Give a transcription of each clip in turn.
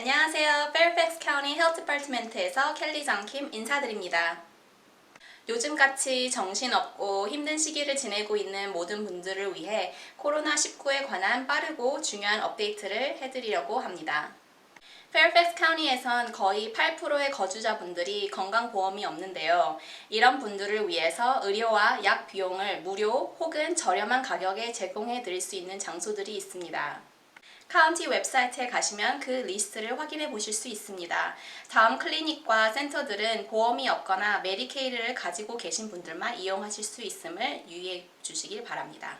안녕하세요. Fairfax County Health Department에서 켈리 장킴 인사드립니다. 요즘같이 정신없고 힘든 시기를 지내고 있는 모든 분들을 위해 코로나19에 관한 빠르고 중요한 업데이트를 해드리려고 합니다. Fairfax County에선 거의 8%의 거주자분들이 건강보험이 없는데요. 이런 분들을 위해서 의료와 약 비용을 무료 혹은 저렴한 가격에 제공해 드릴 수 있는 장소들이 있습니다. 카운티 웹사이트에 가시면 그 리스트를 확인해 보실 수 있습니다. 다음 클리닉과 센터들은 보험이 없거나 메디케이드를 가지고 계신 분들만 이용하실 수 있음을 유의해 주시길 바랍니다.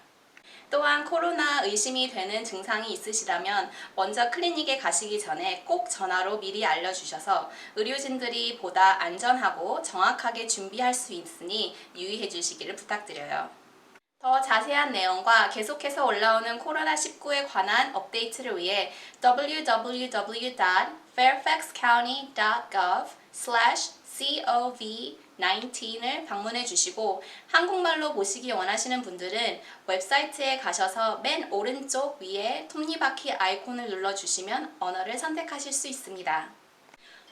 또한 코로나 의심이 되는 증상이 있으시다면 먼저 클리닉에 가시기 전에 꼭 전화로 미리 알려주셔서 의료진들이 보다 안전하고 정확하게 준비할 수 있으니 유의해 주시기를 부탁드려요. 더 자세한 내용과 계속해서 올라오는 코로나19에 관한 업데이트를 위해 www.fairfaxcounty.gov/cov19을 방문해 주시고 한국말로 보시기 원하시는 분들은 웹사이트에 가셔서 맨 오른쪽 위에 톱니바퀴 아이콘을 눌러주시면 언어를 선택하실 수 있습니다.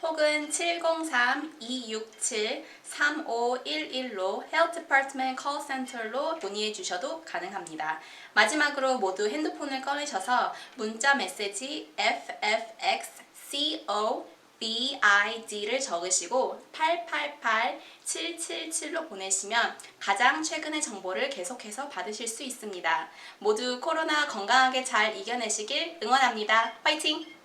혹은 703-267-3511로 Health Department Call Center로 문의해 주셔도 가능합니다. 마지막으로 모두 핸드폰을 꺼내셔서 문자 메시지 FFXCOVID를 적으시고 888777로 보내시면 가장 최근의 정보를 계속해서 받으실 수 있습니다. 모두 코로나 건강하게 잘 이겨내시길 응원합니다. 파이팅!